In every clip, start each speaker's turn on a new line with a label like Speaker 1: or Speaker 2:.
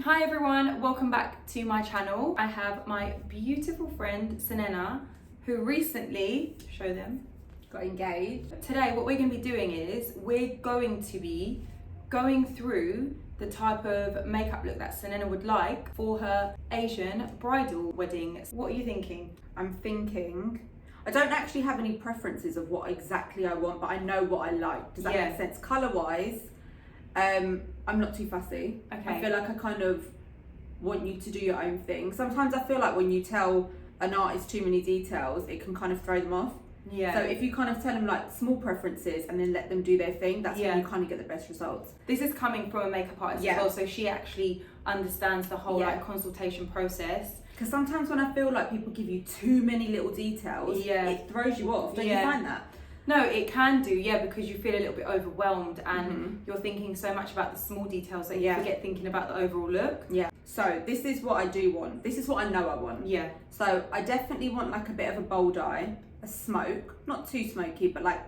Speaker 1: Hi everyone, welcome back to my channel. I have my beautiful friend Sunaina, who recently, show them, got engaged. Today what we're going to be doing is we're going to be going through the type of makeup look that Sunaina would like for her Asian bridal wedding. What are you thinking?
Speaker 2: I'm thinking, I don't actually have any preferences of what exactly I want, but I know what I like. Does that make sense? Colour wise, I'm not too fussy.
Speaker 1: Okay.
Speaker 2: I feel like I kind of want you to do your own thing. Sometimes I feel like when you tell an artist too many details, it can kind of throw them off.
Speaker 1: Yeah.
Speaker 2: So if you kind of tell them like small preferences and then let them do their thing, that's when you kind of get the best results.
Speaker 1: This is coming from a makeup artist as well, so she actually understands the whole like consultation process.
Speaker 2: Because sometimes when I feel like people give you too many little details, it throws you off. Don't you find that?
Speaker 1: No, it can do, because you feel a little bit overwhelmed and you're thinking so much about the small details that you forget thinking about the overall look.
Speaker 2: Yeah. So this is what I do want. This is what I know I want.
Speaker 1: Yeah.
Speaker 2: So I definitely want like a bit of a bold eye, a smoke, not too smoky, but like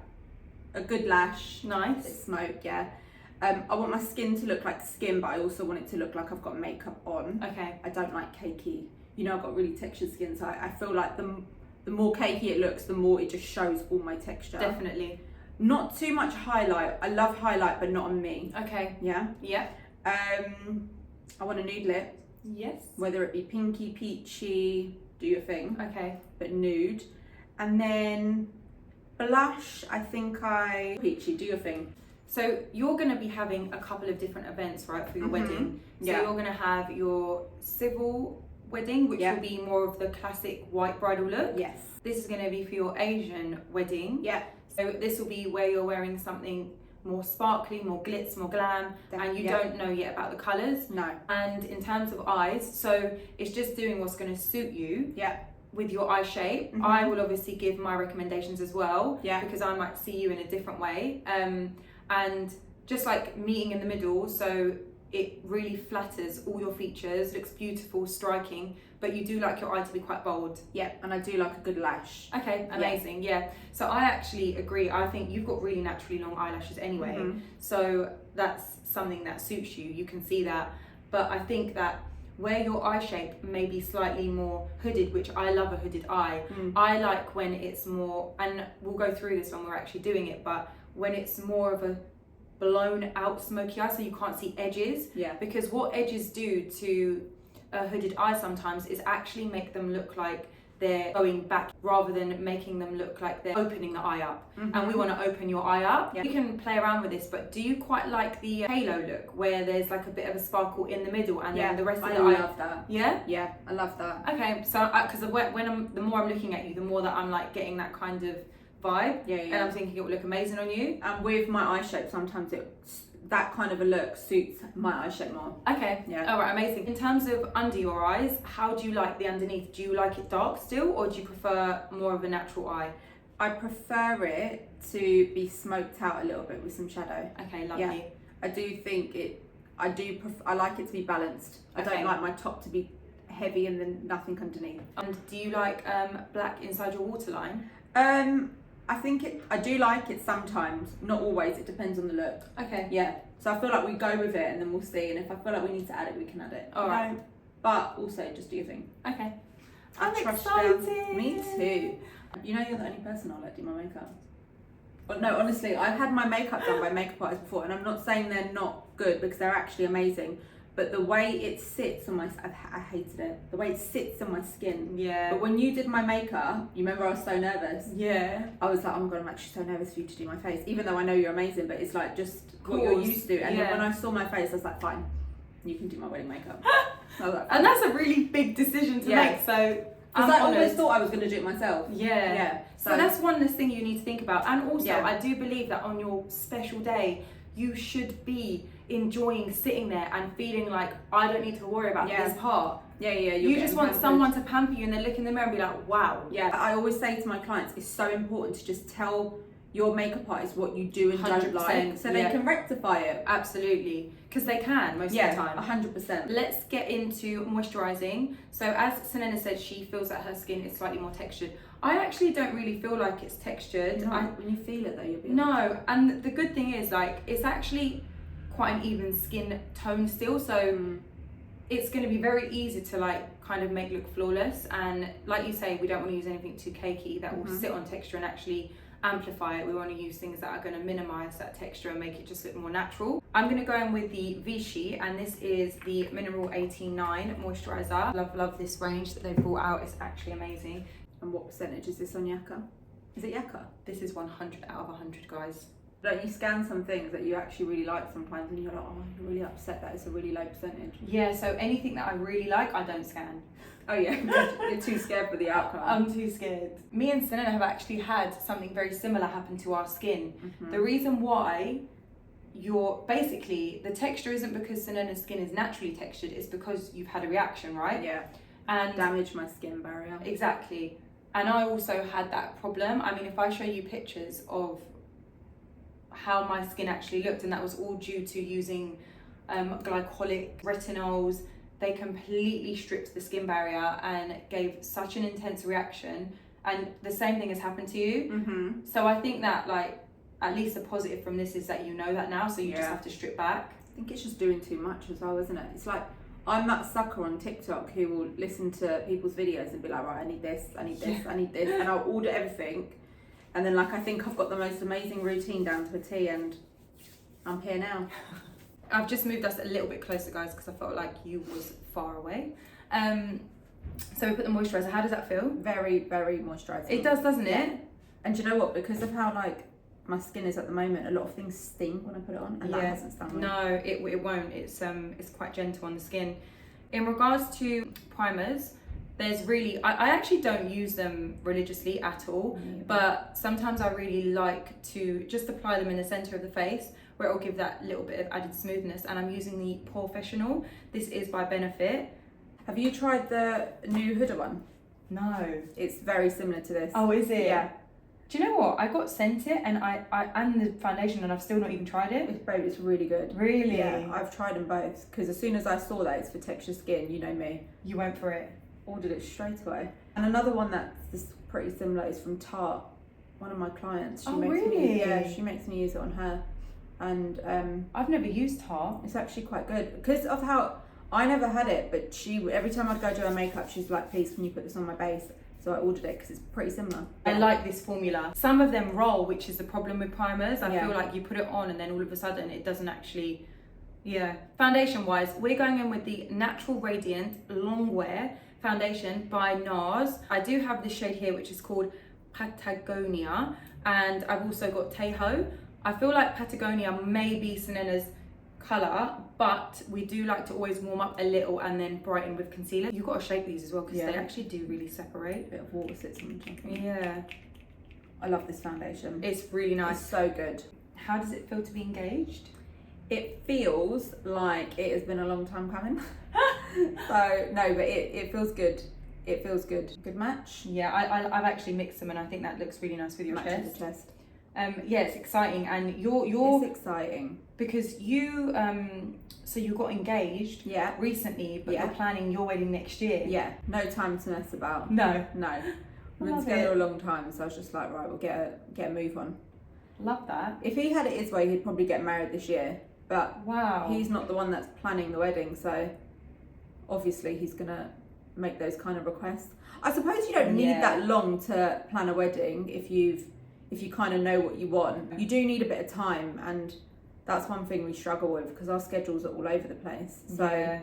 Speaker 2: a good lash.
Speaker 1: Nice.
Speaker 2: A bit smoke, yeah. I want my skin to look like skin, but I also want it to look like I've got makeup on.
Speaker 1: Okay.
Speaker 2: I don't like cakey. You know, I've got really textured skin, so I feel like the more cakey it looks, the more it just shows all my texture.
Speaker 1: Definitely.
Speaker 2: Not too much highlight. I love highlight, but not on me.
Speaker 1: Okay.
Speaker 2: Yeah?
Speaker 1: Yeah.
Speaker 2: I want a nude lip.
Speaker 1: Yes.
Speaker 2: Whether it be pinky, peachy, do your thing.
Speaker 1: Okay.
Speaker 2: But nude. And then blush, I think peachy, do your thing.
Speaker 1: So you're going to be having a couple of different events, right, for your wedding. So you're going to have your civil wedding, which will be more of the classic white bridal look.
Speaker 2: Yes.
Speaker 1: This is going to be for your Asian wedding.
Speaker 2: Yeah.
Speaker 1: So this will be where you're wearing something more sparkly, more glitz, more glam, and you don't know yet about the colours.
Speaker 2: No.
Speaker 1: And in terms of eyes, so it's just doing what's going to suit you.
Speaker 2: Yeah.
Speaker 1: With your eye shape. I will obviously give my recommendations as well.
Speaker 2: Yeah.
Speaker 1: Because I might see you in a different way. And just like meeting in the middle, so it really flatters all your features, looks beautiful, striking, but you do like your eye to be quite bold.
Speaker 2: Yeah, and I do like a good lash.
Speaker 1: Okay, amazing, yeah. So I actually agree. I think you've got really naturally long eyelashes anyway, so that's something that suits you. You can see that. But I think that where your eye shape may be slightly more hooded, which I love a hooded eye, I like when it's more, and we'll go through this when we're actually doing it, but when it's more of a blown out smoky eye, so you can't see edges. Yeah. Because what edges do to a hooded eye sometimes is actually make them look like they're going back rather than making them look like they're opening the eye up. And we want to open your eye up. Yeah. You can play around with this, but do you quite like the halo look where there's like a bit of a sparkle in the middle and then the rest of the eye?
Speaker 2: I love that.
Speaker 1: Yeah?
Speaker 2: Yeah, I love that.
Speaker 1: Okay, so because the more I'm looking at you, the more that I'm like getting that kind of vibe. Yeah. And I'm thinking it would look amazing on you.
Speaker 2: And with my eye shape, sometimes that kind of a look suits my eye shape more.
Speaker 1: Okay. Yeah. All right. Amazing. In terms of under your eyes, how do you like the underneath? Do you like it dark still, or do you prefer more of a natural eye?
Speaker 2: I prefer it to be smoked out a little bit with some shadow.
Speaker 1: Okay. Lovely. Yeah.
Speaker 2: I do think I like it to be balanced. I don't like my top to be heavy and then nothing underneath.
Speaker 1: And do you like black inside your waterline?
Speaker 2: I do like it sometimes, not always, it depends on the look.
Speaker 1: Okay.
Speaker 2: Yeah. So I feel like we go with it and then we'll see, and if I feel like we need to add it, we can add it.
Speaker 1: Alright.
Speaker 2: But also just do your thing.
Speaker 1: Okay.
Speaker 2: I'm excited. Me too. You know you're the only person I'll let do my makeup. But no, honestly, I've had my makeup done by makeup artists before, and I'm not saying they're not good because they're actually amazing. But the way it sits on my, I hated it. The way it sits on my skin.
Speaker 1: Yeah.
Speaker 2: But when you did my makeup, you remember I was so nervous.
Speaker 1: Yeah.
Speaker 2: I was like, oh my God, I'm actually so nervous for you to do my face. Even though I know you're amazing, but it's like just what you're used to. And then when I saw my face, I was like, fine, you can do my wedding makeup. I was like,
Speaker 1: and that's a really big decision to make. So
Speaker 2: I always thought I was going to do it myself.
Speaker 1: Yeah. Yeah. So that's one less thing you need to think about. And also, I do believe that on your special day, you should be enjoying sitting there and feeling like I don't need to worry about this part.
Speaker 2: Yeah, yeah.
Speaker 1: You just want someone to pamper you and then look in the mirror and be like, wow.
Speaker 2: Yeah. I always say to my clients, it's so important to just tell your makeup artist what you do and don't like, so they can rectify it.
Speaker 1: Absolutely, because they can most of the time.
Speaker 2: 100%.
Speaker 1: Let's get into moisturising. So as Sunaina said, she feels that her skin is slightly more textured. I actually don't really feel like it's textured.
Speaker 2: No, when you feel it though, you'll be
Speaker 1: and the good thing is, like, it's actually quite an even skin tone still, so it's going to be very easy to like kind of make look flawless. And like you say, we don't want to use anything too cakey that will sit on texture and actually amplify it. We want to use things that are going to minimize that texture and make it just look more natural. I'm going to go in with the Vichy, and this is the Mineral 89 moisturizer. Love this range that they've brought out. It's actually amazing.
Speaker 2: And what percentage is this on Yaka? Is it Yaka?
Speaker 1: This is 100 out of 100, guys.
Speaker 2: Don't you scan some things that you actually really like sometimes and you're like, oh, you're really upset that it's a really low percentage?
Speaker 1: Yeah, so anything that I really like, I don't scan.
Speaker 2: Oh yeah, you're too scared for the outcome.
Speaker 1: I'm too scared. Me and Sunaina have actually had something very similar happen to our skin. The reason why basically, the texture isn't because Sunaina's skin is naturally textured, it's because you've had a reaction, right?
Speaker 2: Yeah.
Speaker 1: And
Speaker 2: damage my skin barrier.
Speaker 1: Exactly. And I also had that problem. I mean, if I show you pictures of how my skin actually looked, and that was all due to using glycolic retinols, they completely stripped the skin barrier and gave such an intense reaction. And the same thing has happened to you. So I think that like at least a positive from this is that you know that now, so you just have to strip back.
Speaker 2: I think it's just doing too much as well, isn't it? It's like, I'm that sucker on TikTok who will listen to people's videos and be like, right, I need this, I need this, I need this, and I'll order everything. And then like I think I've got the most amazing routine down to a T, and I'm here now.
Speaker 1: I've just moved us a little bit closer, guys, because I felt like you was far away. So we put the moisturiser. How does that feel?
Speaker 2: Very, very moisturising.
Speaker 1: It does, doesn't it?
Speaker 2: And do you know what? Because of how like my skin is at the moment, a lot of things sting when I put it on, and that hasn't stung me.
Speaker 1: No, it won't. It's quite gentle on the skin. In regards to primers, there's really, I actually don't use them religiously at all, but sometimes I really like to just apply them in the centre of the face, where it will give that little bit of added smoothness. And I'm using the Professional. This is by Benefit.
Speaker 2: Have you tried the new Huda one?
Speaker 1: No.
Speaker 2: It's very similar to this.
Speaker 1: Oh, is it?
Speaker 2: Yeah.
Speaker 1: Do you know what? I got sent it, and and the foundation, and I've still not even tried it.
Speaker 2: It's really good.
Speaker 1: Really?
Speaker 2: Yeah, I've tried them both, because as soon as I saw that it's for texture skin, you know me.
Speaker 1: You went for it.
Speaker 2: Ordered it straight away. And another one that's pretty similar is from Tarte. One of my clients. She makes me use it on her. And
Speaker 1: I've never used Tarte.
Speaker 2: It's actually quite good because of how I never had it, but every time I'd go do her makeup, she's like, please can you put this on my base? So I ordered it because it's pretty similar.
Speaker 1: I like this formula. Some of them roll, which is the problem with primers. I feel like you put it on and then all of a sudden it doesn't actually, Foundation wise, we're going in with the Natural Radiant Long Wear Foundation by NARS. I do have this shade here, which is called Patagonia, and I've also got Tejo. I feel like Patagonia may be Sunaina's colour, but we do like to always warm up a little and then brighten with concealer. You've got to shake these as well, because they actually do really separate.
Speaker 2: A bit of water sits on the top.
Speaker 1: Yeah.
Speaker 2: I love this foundation.
Speaker 1: It's really nice.
Speaker 2: It's so good.
Speaker 1: How does it feel to be engaged?
Speaker 2: It feels like it has been a long time coming. So, no, but it feels good. It feels good. Good match.
Speaker 1: Yeah, I've actually mixed them, and I think that looks really nice with your chest. Yeah, it's exciting, and you're
Speaker 2: It's exciting
Speaker 1: because you so you got engaged recently, but you're planning your wedding next year.
Speaker 2: Yeah, no time to mess about.
Speaker 1: No.
Speaker 2: We've been together a long time, so I was just like, right, we'll get a move on.
Speaker 1: Love that.
Speaker 2: If he had it his way, he'd probably get married this year, but he's not the one that's planning the wedding, so obviously he's gonna make those kind of requests. I suppose you don't need that long to plan a wedding if you kind of know what you want. You do need a bit of time, and that's one thing we struggle with because our schedules are all over the place. So,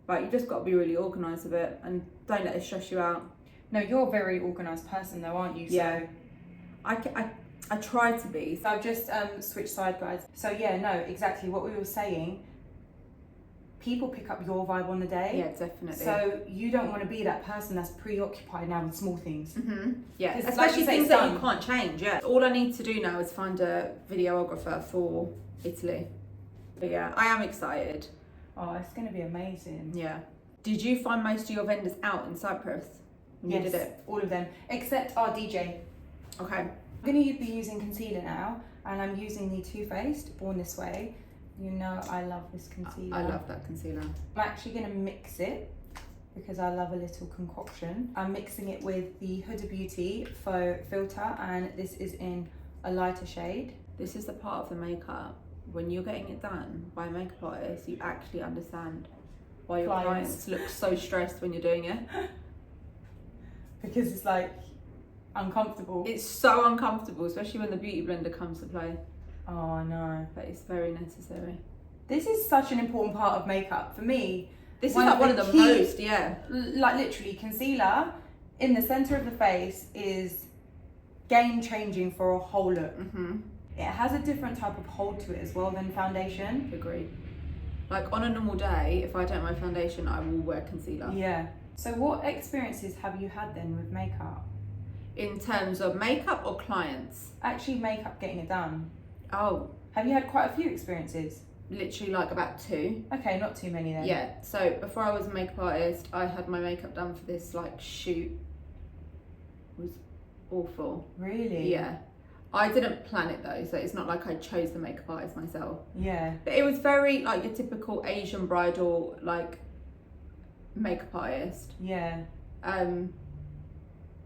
Speaker 2: but you just got to be really organised with it and don't let it stress you out.
Speaker 1: No, you're a very organised person though, aren't you?
Speaker 2: Yeah. So I try to be.
Speaker 1: So I've just switched side, guys. So exactly what we were saying. People pick up your vibe on the day.
Speaker 2: Yeah, definitely.
Speaker 1: So you don't want to be that person that's preoccupied now with small things.
Speaker 2: Yeah, especially things that you can't change. Yeah. All I need to do now is find a videographer for Italy. But yeah, I am excited.
Speaker 1: Oh, it's going to be amazing.
Speaker 2: Yeah. Did you find most of your vendors out in Cyprus when you did it?
Speaker 1: All of them, except our DJ.
Speaker 2: Okay.
Speaker 1: I'm going to be using concealer now, and I'm using the Too Faced Born This Way. You know I love this concealer.
Speaker 2: I love that concealer.
Speaker 1: I'm actually going to mix it because I love a little concoction. I'm mixing it with the Huda Beauty Faux Filter, and this is in a lighter shade.
Speaker 2: This is the part of the makeup when you're getting it done by a makeup artist, you actually understand why your clients look so stressed when you're doing it.
Speaker 1: Because it's like uncomfortable.
Speaker 2: It's so uncomfortable, especially when the beauty blender comes to play.
Speaker 1: Oh, I know.
Speaker 2: But it's very necessary.
Speaker 1: This is such an important part of makeup. For me,
Speaker 2: this is like one of the most,
Speaker 1: like literally, concealer in the centre of the face is game changing for a whole look. It has a different type of hold to it as well than foundation.
Speaker 2: Agreed. Like on a normal day, if I don't wear foundation, I will wear concealer.
Speaker 1: Yeah. So what experiences have you had then with makeup?
Speaker 2: In terms of makeup or clients?
Speaker 1: Actually makeup, getting it done.
Speaker 2: Oh.
Speaker 1: Have you had quite a few experiences?
Speaker 2: Literally like about 2.
Speaker 1: Okay, not too many then.
Speaker 2: Yeah, so before I was a makeup artist, I had my makeup done for this like shoot. It was awful.
Speaker 1: Really?
Speaker 2: Yeah. I didn't plan it though, so it's not like I chose the makeup artist myself.
Speaker 1: Yeah.
Speaker 2: But it was very like your typical Asian bridal like makeup artist.
Speaker 1: Yeah.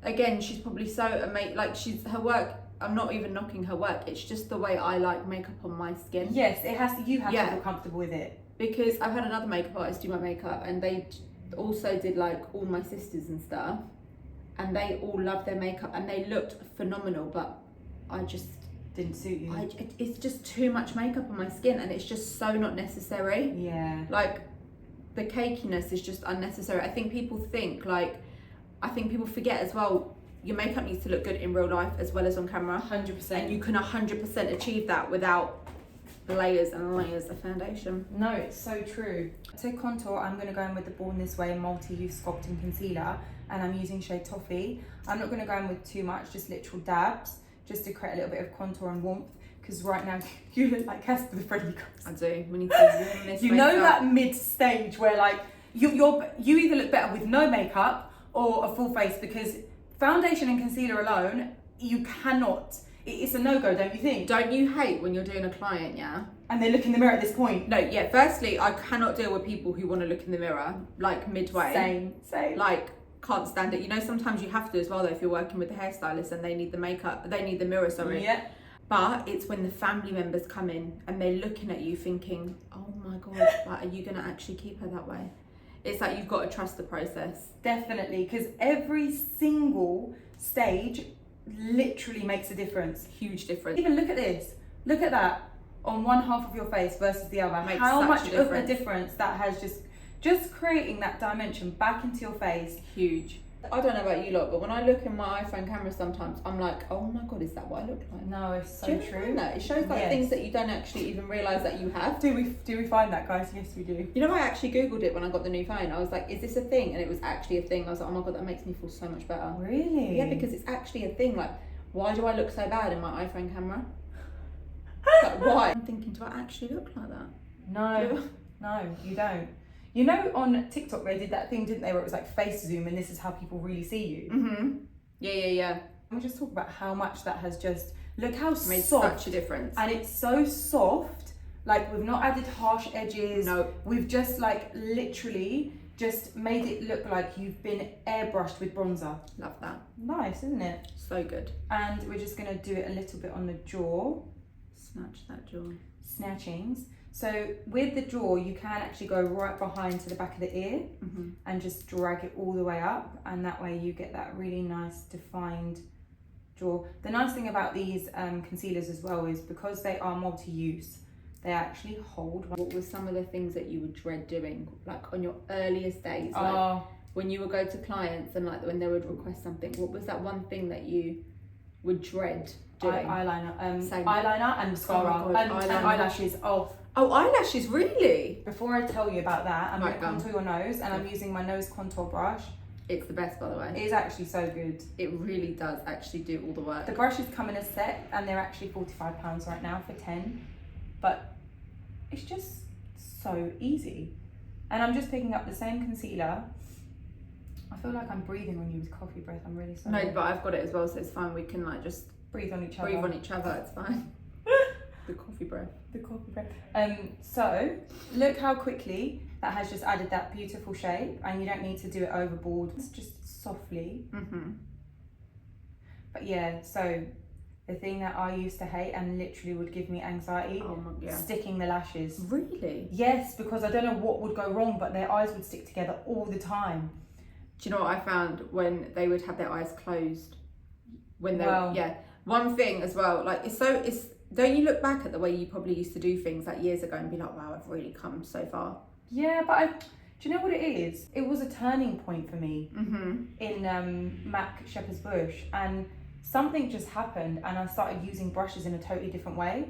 Speaker 2: Again, she's probably so amazing. Like her work. I'm not even knocking her work. It's just the way I like makeup on my skin.
Speaker 1: Yes, it has to. You have to feel comfortable with it.
Speaker 2: Because I've had another makeup artist do my makeup, and they also did like all my sisters and stuff, and they all loved their makeup and they looked phenomenal. But I just
Speaker 1: didn't suit you.
Speaker 2: It's just too much makeup on my skin, and it's just so not necessary.
Speaker 1: Yeah.
Speaker 2: Like the cakiness is just unnecessary. I think people forget as well. Your makeup needs to look good in real life as well as on camera.
Speaker 1: 100%.
Speaker 2: And you can 100% achieve that without layers and layers of foundation.
Speaker 1: No, it's so true. To contour, I'm going to go in with the Born This Way multi-use sculpting concealer, and I'm using shade Toffee. I'm not going to go in with too much, just literal dabs, just to create a little bit of contour and warmth. Because right now you look like Casper the Friendly Ghost.
Speaker 2: I do. We need to warm this.
Speaker 1: You know that mid stage where like you either look better with no makeup or a full face, because foundation and concealer alone, you cannot. It's a no-go, don't you think?
Speaker 2: Don't you hate when you're doing a client, yeah?
Speaker 1: And they look in the mirror at this point?
Speaker 2: No, yeah. Firstly, I cannot deal with people who want to look in the mirror, like midway.
Speaker 1: Same.
Speaker 2: Like, can't stand it. You know, sometimes you have to as well, though, if you're working with a hairstylist and they need the mirror, sorry.
Speaker 1: Yeah.
Speaker 2: But it's when the family members come in and they're looking at you thinking, oh my God, like, are you going to actually keep her that way? It's like you've got to trust the process.
Speaker 1: Definitely, because every single stage literally makes a difference.
Speaker 2: Huge difference.
Speaker 1: Even look at this. Look at that on one half of your face versus the other.
Speaker 2: Makes
Speaker 1: How
Speaker 2: such
Speaker 1: much
Speaker 2: a
Speaker 1: of a difference that has just creating that dimension back into your face.
Speaker 2: Huge. I don't know about you lot, but when I look in my iPhone camera sometimes, I'm like, oh my God, is that what I look like?
Speaker 1: No, it's so
Speaker 2: true. That? It shows like things that you don't actually even realise that you have.
Speaker 1: Do we find that, guys? Yes, we do.
Speaker 2: You know, I actually Googled it when I got the new phone. I was like, is this a thing? And it was actually a thing. I was like, oh my God, that makes me feel so much better.
Speaker 1: Really?
Speaker 2: Yeah, because it's actually a thing. Like, why do I look so bad in my iPhone camera? Like, why? I'm thinking, do I actually look like that?
Speaker 1: No, you don't. You know, on TikTok they did that thing, didn't they, where it was like face zoom and this is how people really see you.
Speaker 2: Mm-hmm. Yeah.
Speaker 1: And we just talk about how much that has just, look how
Speaker 2: made
Speaker 1: soft.
Speaker 2: Such a difference.
Speaker 1: And it's so soft, like we've not added harsh edges.
Speaker 2: No.
Speaker 1: We've just like literally just made it look like you've been airbrushed with bronzer.
Speaker 2: Love that.
Speaker 1: Nice, isn't it?
Speaker 2: So good.
Speaker 1: And we're just gonna do it a little bit on the jaw.
Speaker 2: Snatch that jaw.
Speaker 1: Snatchings. So with the jaw, you can actually go right behind to the back of the ear and just drag it all the way up, and that way you get that really nice defined jaw. The nice thing about these concealers as well is because they are multi-use, they actually hold.
Speaker 2: What were some of the things that you would dread doing, like on your earliest days, like when you would go to clients and like when they would request something? What was that one thing that you would dread doing?
Speaker 1: Eyeliner, eyeliner and mascara, and eyelashes.
Speaker 2: Oh, eyelashes, really?
Speaker 1: Before I tell you about that, I'm going to contour your nose, and I'm using my nose contour brush.
Speaker 2: It's the best, by the way.
Speaker 1: It is actually so good.
Speaker 2: It really does actually do all the work.
Speaker 1: The brushes come in a set, and they're actually £45 right now for 10. But it's just so easy. And I'm just picking up the same concealer. I feel like I'm breathing on you with coffee breath. I'm really sorry.
Speaker 2: No, but I've got it as well, so it's fine. We can like just
Speaker 1: breathe on each other.
Speaker 2: Breathe on each other, it's fine. The coffee breath.
Speaker 1: The coffee breath. So look how quickly that has just added that beautiful shape, and you don't need to do it overboard. It's just softly. But yeah, so the thing that I used to hate and literally would give me anxiety, sticking the lashes.
Speaker 2: Really?
Speaker 1: Yes, because I don't know what would go wrong, but their eyes would stick together all the time.
Speaker 2: Do you know what I found when they would have their eyes closed? When they one thing as well, like it's don't you look back at the way you probably used to do things like years ago and be like, wow, I've really come so far?
Speaker 1: Yeah, but do you know what it is? It was a turning point for me in MAC Shepherd's Bush, and something just happened and I started using brushes in a totally different way.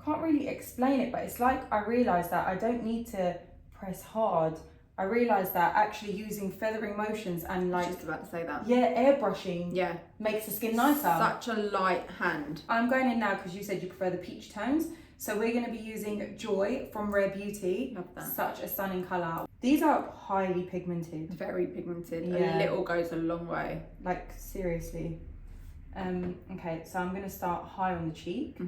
Speaker 1: Can't really explain it, but it's like I realised that I don't need to press hard. I realised that actually using feathering motions and like...
Speaker 2: Just about to say that.
Speaker 1: Yeah, airbrushing makes the skin nicer.
Speaker 2: Such a light hand.
Speaker 1: I'm going in now because you said you prefer the peach tones. So we're going to be using Joy from Rare Beauty.
Speaker 2: Love that.
Speaker 1: Such a stunning colour. These are highly pigmented.
Speaker 2: Very pigmented.
Speaker 1: Yeah.
Speaker 2: A little goes a long way.
Speaker 1: Like, seriously. Okay, so I'm going to start high on the cheek.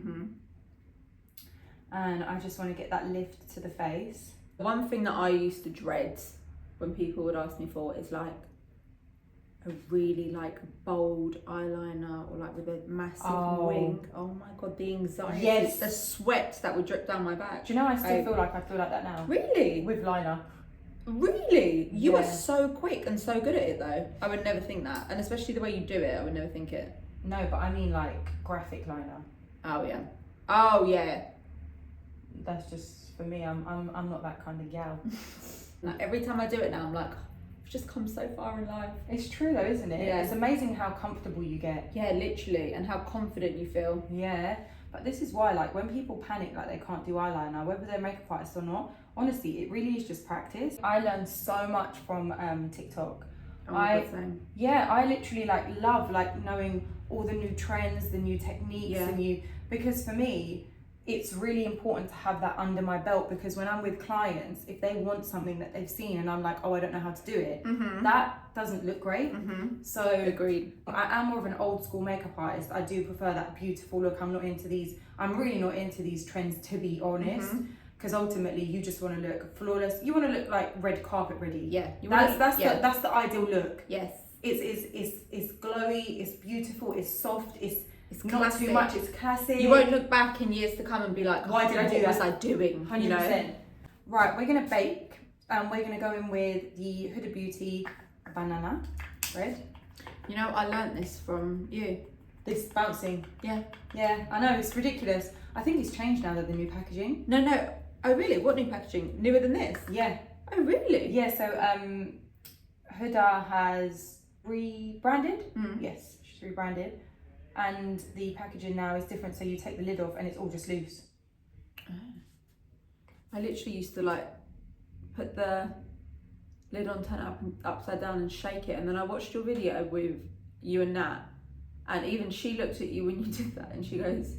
Speaker 1: And I just want to get that lift to the face.
Speaker 2: One thing that I used to dread when people would ask me for is like a really like bold eyeliner or like with a massive wing. Oh my god, the anxiety.
Speaker 1: Yes.
Speaker 2: The sweat that would drip down my back.
Speaker 1: Do you know I still feel like that now?
Speaker 2: Really?
Speaker 1: With liner.
Speaker 2: Really? You are so quick and so good at it though. I would never think that. And especially the way you do it, I would never think it.
Speaker 1: No, but I mean like graphic liner.
Speaker 2: Oh yeah. Oh yeah.
Speaker 1: That's just for me. I'm not that kind of gal.
Speaker 2: Like every time I do it now, I'm like, I've just come so far in life.
Speaker 1: It's true though, isn't it?
Speaker 2: Yeah.
Speaker 1: It's amazing how comfortable you get.
Speaker 2: Yeah, literally, and how confident you feel.
Speaker 1: Yeah, but this is why, like, when people panic like they can't do eyeliner, whether they're makeup artists or not, honestly, it really is just practice. I learned so much from TikTok. I literally like love like knowing all the new trends, the new techniques, because for me, it's really important to have that under my belt, because when I'm with clients, if they want something that they've seen and I'm like, oh, I don't know how to do it, that doesn't look great. So
Speaker 2: agreed.
Speaker 1: I am more of an old school makeup artist. I do prefer that beautiful look. I'm really not into these trends, to be honest, because ultimately you just want to look flawless. You want to look like red carpet ready.
Speaker 2: Yeah,
Speaker 1: that's the ideal look.
Speaker 2: Yes,
Speaker 1: it's glowy, it's beautiful, it's soft, it's not
Speaker 2: classic.
Speaker 1: Too much, it's classic.
Speaker 2: You won't look back in years to come and be like,
Speaker 1: why did I do that?
Speaker 2: What was I doing?
Speaker 1: 100%.
Speaker 2: You know?
Speaker 1: Right, we're going to bake. We're going to go in with the Huda Beauty Banana Red.
Speaker 2: You know, I learnt this from you.
Speaker 1: This bouncing.
Speaker 2: Yeah.
Speaker 1: Yeah, I know, it's ridiculous. I think it's changed now that the new packaging.
Speaker 2: No. Oh, really? What new packaging? Newer than this?
Speaker 1: Yeah.
Speaker 2: Oh, really?
Speaker 1: Yeah, so Huda has rebranded. Yes, she's rebranded. And the packaging now is different, so you take the lid off and it's all just loose.
Speaker 2: I literally used to like put the lid on, turn it up and upside down and shake it, and then I watched your video with you and Nat, and even she looked at you when you did that and she goes,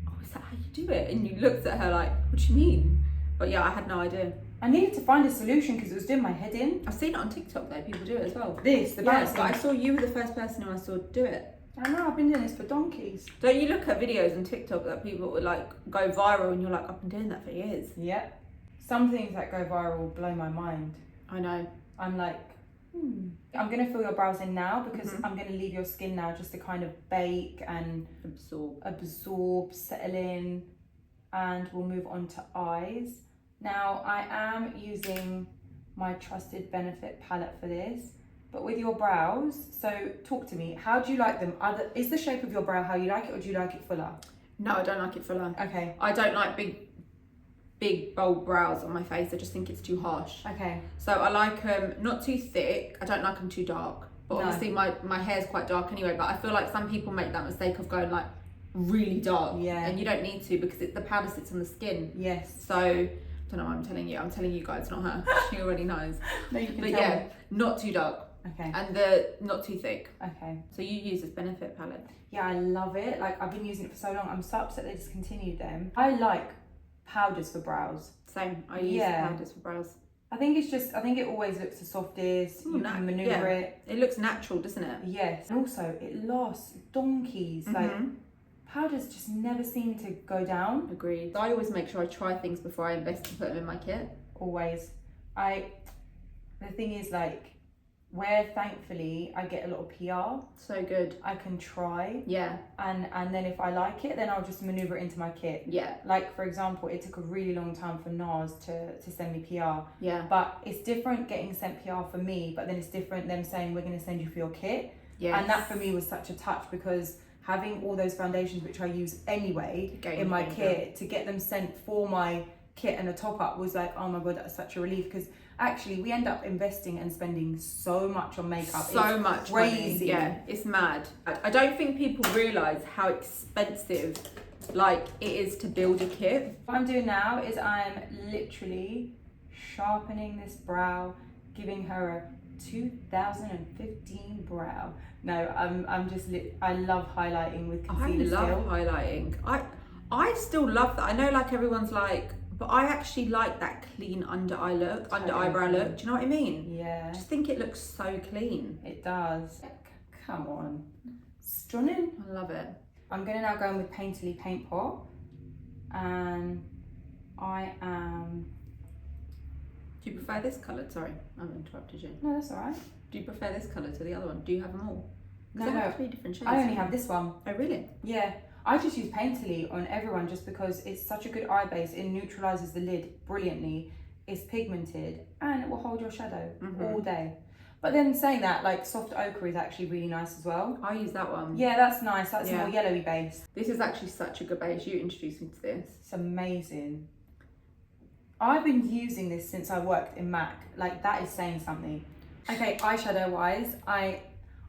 Speaker 2: oh, is that how you do it? And you looked at her like, what do you mean? But yeah, I had no idea.
Speaker 1: I needed to find a solution because it was doing my head in.
Speaker 2: I've seen it on TikTok though, people do it as well.
Speaker 1: The bouncing.
Speaker 2: But I saw you were the first person who I saw do it.
Speaker 1: I know, I've been doing this for donkeys.
Speaker 2: Don't you look at videos on TikTok that people would like go viral and you're like, I've been doing that for years.
Speaker 1: Yep. Some things that go viral blow my mind.
Speaker 2: I know.
Speaker 1: I'm like, I'm going to fill your brows in now because I'm going to leave your skin now just to kind of bake and absorb, settle in, and we'll move on to eyes. Now, I am using my trusted Benefit palette for this. But with your brows, so talk to me. How do you like them? Is the shape of your brow how you like it, or do you like it fuller?
Speaker 2: No, I don't like it fuller.
Speaker 1: Okay.
Speaker 2: I don't like big, bold brows on my face. I just think it's too harsh.
Speaker 1: Okay.
Speaker 2: So I like them not too thick. I don't like them too dark. But obviously my hair's quite dark anyway. But I feel like some people make that mistake of going like really dark.
Speaker 1: Yeah.
Speaker 2: And you don't need to, because the powder sits on the skin.
Speaker 1: Yes.
Speaker 2: So I don't know what I'm telling you. I'm telling you guys, not her. She already knows.
Speaker 1: No, you can
Speaker 2: but
Speaker 1: tell
Speaker 2: yeah,
Speaker 1: me.
Speaker 2: not too dark.
Speaker 1: Okay.
Speaker 2: And not too thick.
Speaker 1: Okay.
Speaker 2: So you use this Benefit palette?
Speaker 1: Yeah, I love it. Like, I've been using it for so long. I'm so upset they discontinued them. I like powders for brows.
Speaker 2: Same. I use powders for brows.
Speaker 1: I think it always looks the softest. You can maneuver it.
Speaker 2: It looks natural, doesn't it?
Speaker 1: Yes. And also, it lasts donkeys. Like, powders just never seem to go down.
Speaker 2: Agreed. I always make sure I try things before I invest and put them in my kit.
Speaker 1: Always. The thing is, like, where thankfully I get a lot of PR.
Speaker 2: So good.
Speaker 1: I can try.
Speaker 2: Yeah.
Speaker 1: And then if I like it, then I'll just maneuver it into my kit.
Speaker 2: Yeah.
Speaker 1: Like, for example, it took a really long time for NARS to send me PR.
Speaker 2: Yeah.
Speaker 1: But it's different getting sent PR for me, but then it's different them saying we're going to send you for your kit.
Speaker 2: Yes.
Speaker 1: And that for me was such a touch, because having all those foundations, which I use anyway in my kit, to get them sent for my kit and a top up was like, oh my God, that's such a relief. Because actually we end up investing and spending so much on makeup.
Speaker 2: So much
Speaker 1: crazy.
Speaker 2: Money. Yeah, it's mad. I don't think people realise how expensive like it is to build a kit.
Speaker 1: What I'm doing now is I'm literally sharpening this brow, giving her a 2015 brow. No, I'm just I love highlighting with concealer.
Speaker 2: I love highlighting. I still love that. I know like everyone's like, but I actually like that clean under eye look, under eyebrow look. Do you know what I mean?
Speaker 1: Yeah.
Speaker 2: I just think it looks so clean.
Speaker 1: It does. Come on. Stunning.
Speaker 2: I love it.
Speaker 1: I'm going to now go in with Painterly Paint Pot. And I am...
Speaker 2: Do you prefer this colour? Sorry, I've interrupted you.
Speaker 1: No, that's all right.
Speaker 2: Do you prefer this colour to the other one? Do you have them all?
Speaker 1: No,
Speaker 2: they have 3 different shades.
Speaker 1: I only have this one.
Speaker 2: Oh, really?
Speaker 1: Yeah. I just use Painterly on everyone just because it's such a good eye base. It neutralises the lid brilliantly. It's pigmented and it will hold your shadow all day. But then saying that, like soft ochre is actually really nice as well.
Speaker 2: I use that one.
Speaker 1: Yeah, that's nice. That's more yellowy base.
Speaker 2: This is actually such a good base. You introduced me to this.
Speaker 1: It's amazing. I've been using this since I worked in MAC. Like, that is saying something. Okay, eyeshadow wise, I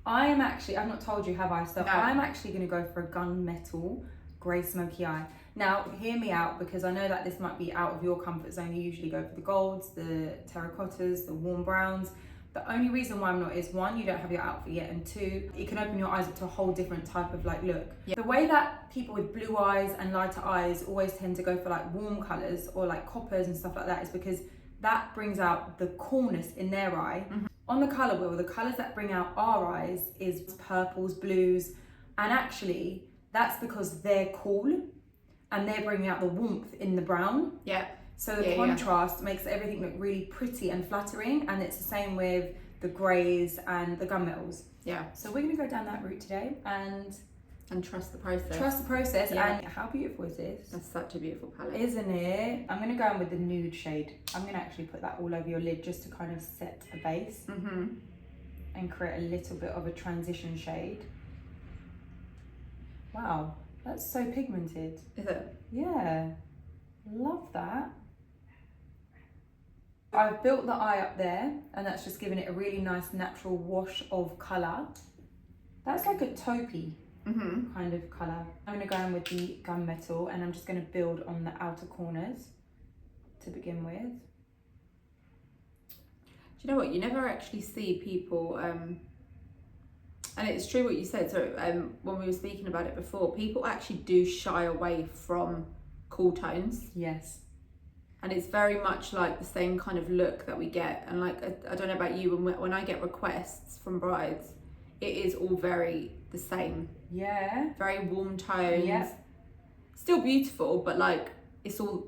Speaker 1: am actually, I've not told you, have I? So no. I'm actually going to go for a gunmetal grey smoky eye. Now, hear me out, because I know that this might be out of your comfort zone. You usually go for the golds, the terracottas, the warm browns. The only reason why I'm not is, 1, you don't have your outfit yet, and 2, it can open your eyes up to a whole different type of like look. Yeah. The way that people with blue eyes and lighter eyes always tend to go for like warm colours or like coppers and stuff like that is because that brings out the coolness in their eye. On the colour wheel, the colours that bring out our eyes is purples, blues, and actually that's because they're cool and they're bringing out the warmth in the brown.
Speaker 2: Yeah.
Speaker 1: So the contrast makes everything look really pretty and flattering, and it's the same with the greys and the gunmetals. Yeah. So we're going to go down that route today and
Speaker 2: trust the process.
Speaker 1: Trust the process, and how beautiful it is.
Speaker 2: That's such a beautiful palette.
Speaker 1: Isn't it? I'm going to go in with the nude shade. I'm going to actually put that all over your lid just to kind of set a base and create a little bit of a transition shade. Wow, that's so pigmented.
Speaker 2: Is it?
Speaker 1: Yeah, love that. I've built the eye up there, and that's just giving it a really nice natural wash of colour. That's like a taupey kind of colour. I'm going to go in with the gunmetal, and I'm just going to build on the outer corners to begin with.
Speaker 2: Do you know what? You never actually see people, and it's true what you said. So when we were speaking about it before, people actually do shy away from cool tones.
Speaker 1: Yes.
Speaker 2: And it's very much like the same kind of look that we get. And like, I don't know about you, when I get requests from brides, it is all very the same.
Speaker 1: Yeah.
Speaker 2: Very warm tones.
Speaker 1: Yeah.
Speaker 2: Still beautiful, but like, it's all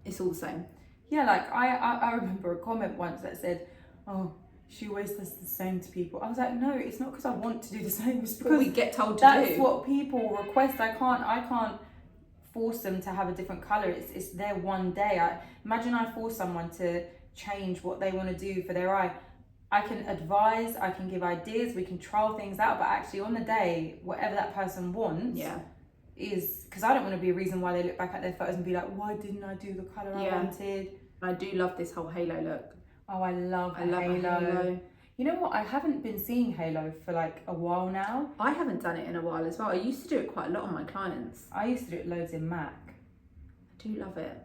Speaker 2: the same.
Speaker 1: Yeah, like I remember a comment once that said, oh, she always does the same to people. I was like, no, it's not because I want to do the same. It's because
Speaker 2: we get told to
Speaker 1: that's
Speaker 2: do.
Speaker 1: what people request. I can't force them to have a different colour. It's their one day. Imagine I force someone to change what they want to do for their eye. I can advise, I can give ideas, we can trial things out, but actually on the day, whatever that person wants is, because I don't want to be a reason why they look back at their photos and be like, why didn't I do the colour I wanted?
Speaker 2: I do love this whole halo look.
Speaker 1: Oh, I love halo. You know what? I haven't been seeing halo for like a while now.
Speaker 2: I haven't done it in a while as well. I used to do it quite a lot on my clients.
Speaker 1: I used to do it loads in MAC.
Speaker 2: I do love it.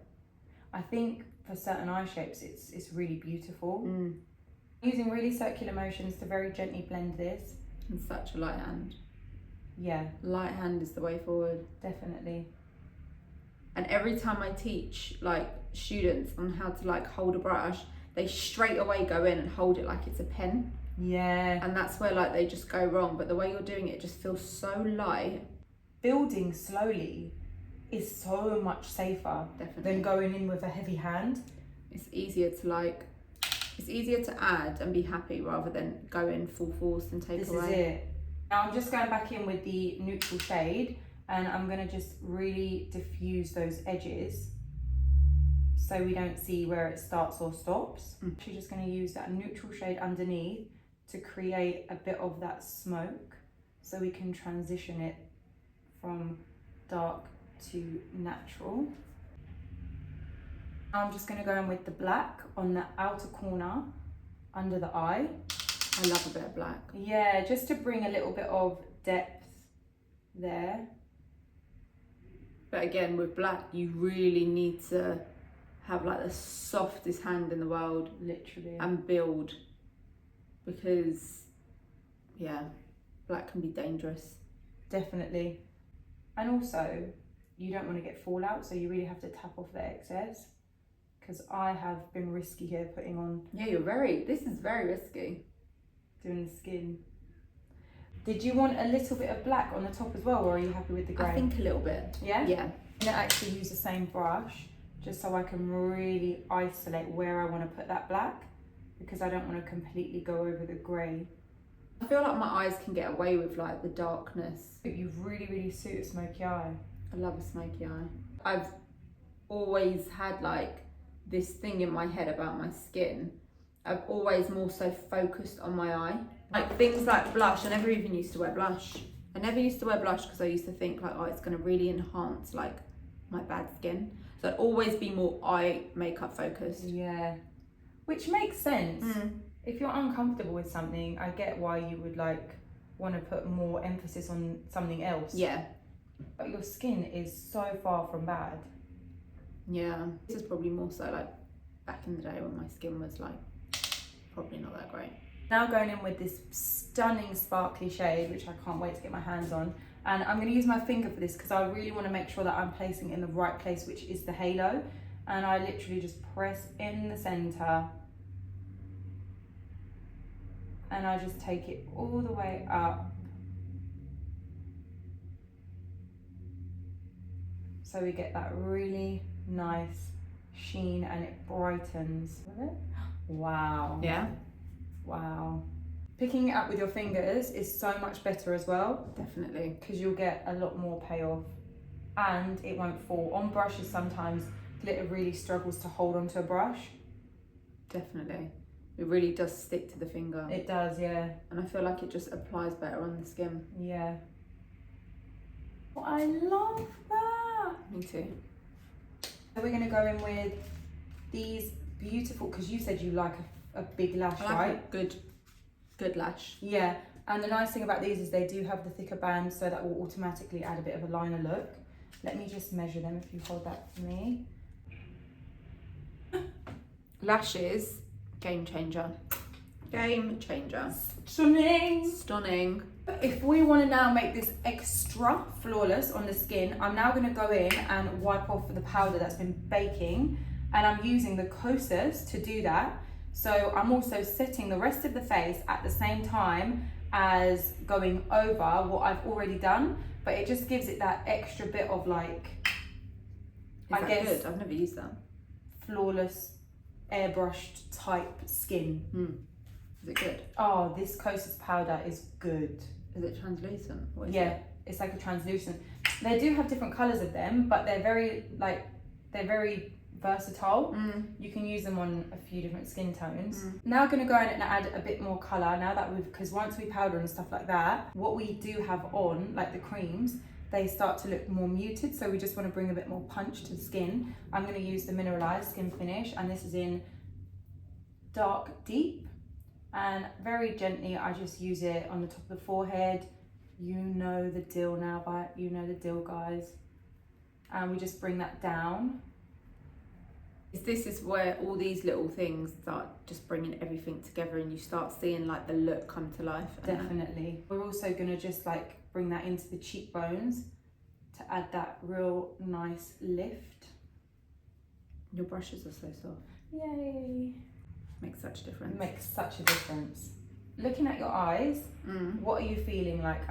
Speaker 1: I think for certain eye shapes, it's really beautiful. Using really circular motions to very gently blend this.
Speaker 2: And such a light hand.
Speaker 1: Yeah.
Speaker 2: Light hand is the way forward.
Speaker 1: Definitely.
Speaker 2: And every time I teach like students on how to like hold a brush, they straight away go in and hold it like it's a pen.
Speaker 1: Yeah.
Speaker 2: And that's where like they just go wrong. But the way you're doing it just feels so light.
Speaker 1: Building slowly is so much safer than going in with a heavy hand.
Speaker 2: It's easier to like It's easier to add and be happy rather than go in full force and take away.
Speaker 1: This is it. Now I'm just going back in with the neutral shade, and I'm going to just really diffuse those edges so we don't see where it starts or stops. I'm just going to use that neutral shade underneath to create a bit of that smoke so we can transition it from dark to natural. Now I'm just going to go in with the black on the outer corner under the eye.
Speaker 2: I love a bit of black.
Speaker 1: Yeah, just to bring a little bit of depth there.
Speaker 2: But again, with black, you really need to have like the softest hand in the world.
Speaker 1: Literally.
Speaker 2: And build. Because, yeah, black can be dangerous.
Speaker 1: Definitely. And also, you don't want to get fallout, so you really have to tap off the excess. Because I have been risky here putting on...
Speaker 2: Yeah, this is very risky.
Speaker 1: Doing the skin. Did you want a little bit of black on the top as well, or are you happy with the grey?
Speaker 2: I think a little bit.
Speaker 1: Yeah?
Speaker 2: Yeah.
Speaker 1: I'm going to actually use the same brush, just so I can really isolate where I want to put that black, because I don't want to completely go over the grey.
Speaker 2: I feel like my eyes can get away with like the darkness.
Speaker 1: You really suit a smoky eye.
Speaker 2: I love a smoky eye. I've always had like this thing in my head about my skin. I've always more so focused on my eye. Like things like blush, I never even used to wear blush. I never used to wear blush because I used to think like, oh, it's going to really enhance like my bad skin. So I'd always be more eye makeup focused.
Speaker 1: Yeah, which makes sense. If you're uncomfortable with something, I get why you would like want to put more emphasis on something else.
Speaker 2: Yeah.
Speaker 1: But your skin is so far from bad.
Speaker 2: Yeah, this is probably more so like back in the day when my skin was like probably not that great.
Speaker 1: Now going in with this stunning sparkly shade, which I can't wait to get my hands on. And I'm going to use my finger for this because I really want to make sure that I'm placing it in the right place, which is the halo. And I literally just press in the center. And I just take it all the way up. So we get that really nice sheen and it brightens. Wow.
Speaker 2: Yeah.
Speaker 1: Wow. Picking it up with your fingers is so much better as well.
Speaker 2: Definitely.
Speaker 1: Because you'll get a lot more payoff and it won't fall. On brushes sometimes glitter really struggles to hold onto a brush.
Speaker 2: Definitely. It really does stick to the finger.
Speaker 1: It does, yeah.
Speaker 2: And I feel like it just applies better on the skin.
Speaker 1: Yeah. Well, I love that.
Speaker 2: Me too.
Speaker 1: So we're going to go in with these beautiful, because you said you like a big lash,
Speaker 2: I like
Speaker 1: right?
Speaker 2: a good lash.
Speaker 1: Yeah, and the nice thing about these is they do have the thicker band, so that will automatically add a bit of a liner look. Let me just measure them if you hold that for me.
Speaker 2: Lashes, game changer. Game changer.
Speaker 1: Stunning.
Speaker 2: Stunning.
Speaker 1: If we want to now make this extra flawless on the skin, I'm now going to go in and wipe off the powder that's been baking, and I'm using the Kosas to do that. So I'm also setting the rest of the face at the same time as going over what I've already done, but it just gives it that extra bit of like,
Speaker 2: I guess, good? I've never used that.
Speaker 1: Flawless, airbrushed type skin.
Speaker 2: Is it good?
Speaker 1: Oh, this Kosas powder is good.
Speaker 2: Is it translucent? What is
Speaker 1: Yeah,
Speaker 2: it?
Speaker 1: it's like a translucent. They do have different colours of them, but they're very versatile. You can use them on a few different skin tones. Now I'm going to go in and add a bit more colour now that because once we powder and stuff like that, what we do have on, like the creams, they start to look more muted, so we just want to bring a bit more punch to the skin. I'm going to use the Mineralized Skin Finish, and this is in Dark Deep, and very gently I just use it on the top of the forehead. You know the deal now, you know the deal, guys. And we just bring that down.
Speaker 2: This is where all these little things start just bringing everything together, and you start seeing like the look come to life.
Speaker 1: Definitely. We're also going to just like bring that into the cheekbones to add that real nice lift.
Speaker 2: Your brushes are so soft.
Speaker 1: Yay.
Speaker 2: Makes such a difference.
Speaker 1: Makes such a difference. Looking at your eyes, what are you feeling like?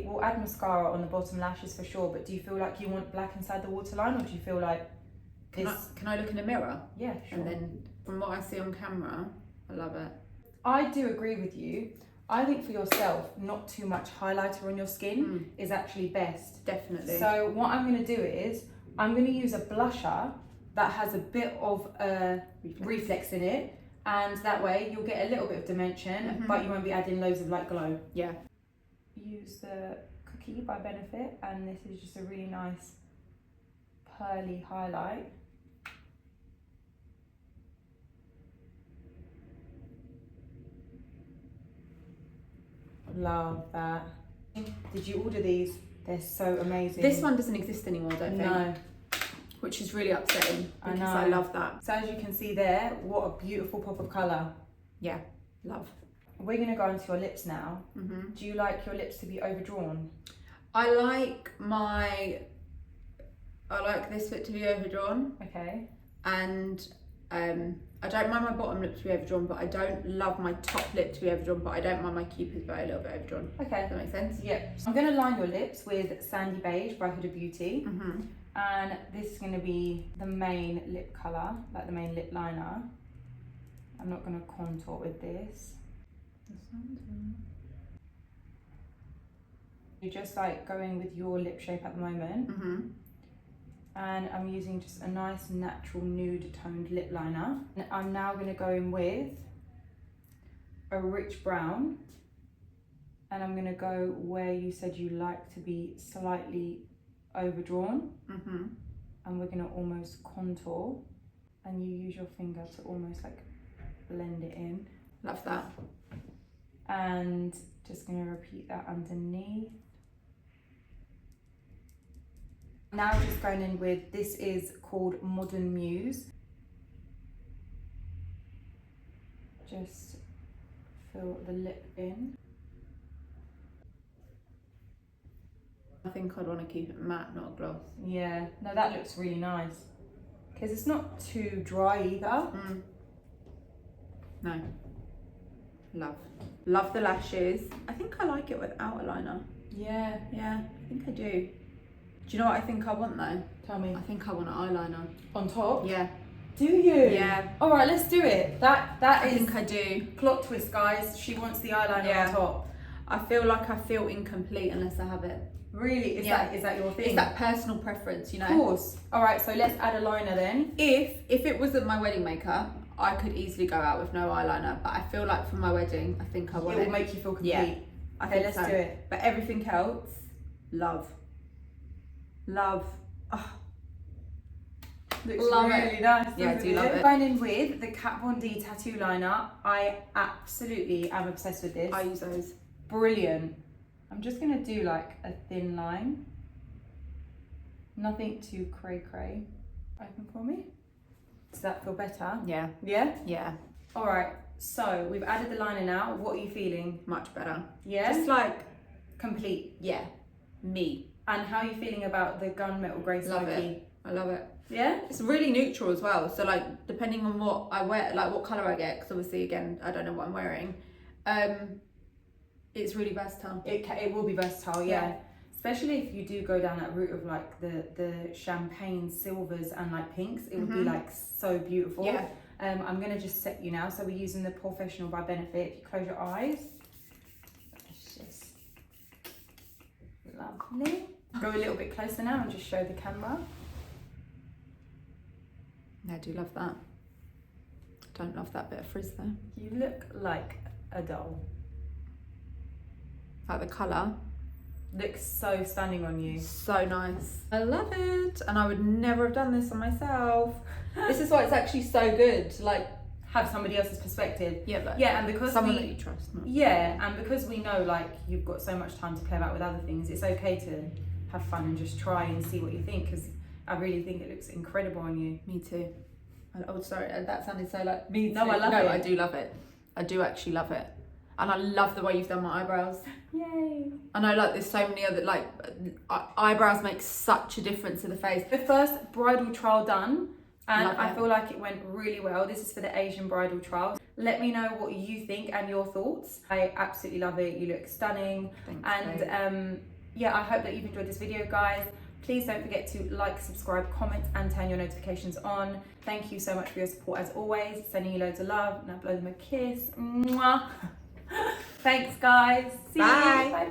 Speaker 1: We'll add mascara on the bottom lashes for sure, but do you feel like you want black inside the waterline, or do you feel like
Speaker 2: Can I look in a mirror?
Speaker 1: Yeah, sure.
Speaker 2: And then from what I see on camera, I love it.
Speaker 1: I do agree with you. I think for yourself, not too much highlighter on your skin is actually best.
Speaker 2: Definitely.
Speaker 1: So what I'm going to do is, I'm going to use a blusher that has a bit of reflex in it, and that way you'll get a little bit of dimension, but you won't be adding loads of like glow.
Speaker 2: Yeah.
Speaker 1: Use the Cookie by Benefit, and this is just a really nice pearly highlight. Love that. Did you order these? They're so amazing.
Speaker 2: This one doesn't exist anymore, don't think.
Speaker 1: No.
Speaker 2: Which is really upsetting because
Speaker 1: I know.
Speaker 2: I love that.
Speaker 1: So as you can see there, what a beautiful pop of colour.
Speaker 2: Yeah, love.
Speaker 1: We're going to go into your lips now. Do you like your lips to be overdrawn?
Speaker 2: I like this bit to be overdrawn.
Speaker 1: Okay.
Speaker 2: And I don't mind my bottom lip to be overdrawn, but I don't love my top lip to be overdrawn, but I don't mind my cupid's bow a little bit overdrawn.
Speaker 1: Okay.
Speaker 2: Does that make sense?
Speaker 1: Yep. I'm going to line your lips with Sandy Beige by Huda Beauty. And this is going to be the main lip colour, like the main lip liner. I'm not going to contour with this. You're just like going with your lip shape at the moment. And I'm using just a nice natural nude toned lip liner. And I'm now going to go in with a rich brown, and I'm going to go where you said you like to be slightly overdrawn, and we're going to almost contour, and you use your finger to almost like blend it in.
Speaker 2: Love that.
Speaker 1: And just going to repeat that underneath. Now just going in with, this is called Modern Muse. Just fill the lip in.
Speaker 2: I think I'd want to keep it matte, not gloss.
Speaker 1: Yeah, no, that looks really nice. Because it's not too dry either.
Speaker 2: No. Love. Love the lashes. I think I like it without a liner.
Speaker 1: Yeah.
Speaker 2: Yeah, I think I do. Do you know what I think I want though?
Speaker 1: Tell me.
Speaker 2: I think I want an eyeliner.
Speaker 1: On top?
Speaker 2: Yeah.
Speaker 1: Do you?
Speaker 2: Yeah.
Speaker 1: All right, let's do it. I
Speaker 2: think I do.
Speaker 1: Plot twist, guys. She wants the eyeliner on top.
Speaker 2: I feel like I feel incomplete unless I have it.
Speaker 1: Really? Is that your thing?
Speaker 2: It's that personal preference, you know?
Speaker 1: Of course. All right, so let's add a liner then.
Speaker 2: If it wasn't my wedding makeup, I could easily go out with no eyeliner, but I feel like for my wedding, I think I want it.
Speaker 1: It will make you feel complete.
Speaker 2: Yeah.
Speaker 1: Okay, let's do it.
Speaker 2: But everything else, love. Love. Oh.
Speaker 1: Looks
Speaker 2: Love
Speaker 1: really
Speaker 2: it.
Speaker 1: nice.
Speaker 2: Yeah, I do love it.
Speaker 1: Going in with the Kat Von D tattoo liner. I absolutely am obsessed with this.
Speaker 2: I use those.
Speaker 1: Brilliant. I'm just gonna do like a thin line. Nothing too cray. Open for me. Does that feel better?
Speaker 2: Yeah.
Speaker 1: Yeah?
Speaker 2: Yeah.
Speaker 1: All right, so we've added the liner now. What are you feeling?
Speaker 2: Much better.
Speaker 1: Yeah?
Speaker 2: Just like,
Speaker 1: complete.
Speaker 2: yeah, me.
Speaker 1: And how are you feeling about the gunmetal grey smoky?
Speaker 2: Love it. I love it.
Speaker 1: Yeah?
Speaker 2: It's really neutral as well. So like, depending on what I wear, like what colour I get, because obviously again, I don't know what I'm wearing. It's really versatile.
Speaker 1: It will be versatile, yeah. Especially if you do go down that route of like the champagne silvers and like pinks, it would be like so beautiful.
Speaker 2: Yeah.
Speaker 1: I'm gonna just set you now. So we're using the Professional by Benefit. If you close your eyes, it's just lovely. Go a little bit closer now and just show the camera.
Speaker 2: Yeah, I do love that. Don't love that bit of frizz though.
Speaker 1: You look like a doll.
Speaker 2: Like the colour.
Speaker 1: Looks so stunning on you.
Speaker 2: So nice. I love it. And I would never have done this on myself. This is why it's actually so good to like
Speaker 1: have somebody else's perspective.
Speaker 2: Yeah, but
Speaker 1: yeah, and because
Speaker 2: someone that you trust.
Speaker 1: Yeah, and because we know like you've got so much time to play about with other things, it's okay to have fun and just try and see what you think, because I really think it looks incredible on you.
Speaker 2: Me too. Oh, sorry, that sounded so like
Speaker 1: me too.
Speaker 2: No, I love it. I do love it. I do actually love it. And I love the way you've done my eyebrows.
Speaker 1: Yay.
Speaker 2: I know like there's so many other like eyebrows make such a difference to the face.
Speaker 1: The first bridal trial done, and
Speaker 2: Love
Speaker 1: I
Speaker 2: it.
Speaker 1: feel like it went really well. This is for the Asian Bridal Trial. Let me know what you think and your thoughts. I absolutely love it. You look stunning.
Speaker 2: Thanks,
Speaker 1: and yeah, I hope that you've enjoyed this video, guys. Please don't forget to like, subscribe, comment, and turn your notifications on. Thank you so much for your support as always. Sending you loads of love, and I blow them a kiss. Mwah. Thanks, guys. See you.
Speaker 2: Bye.
Speaker 1: Bye.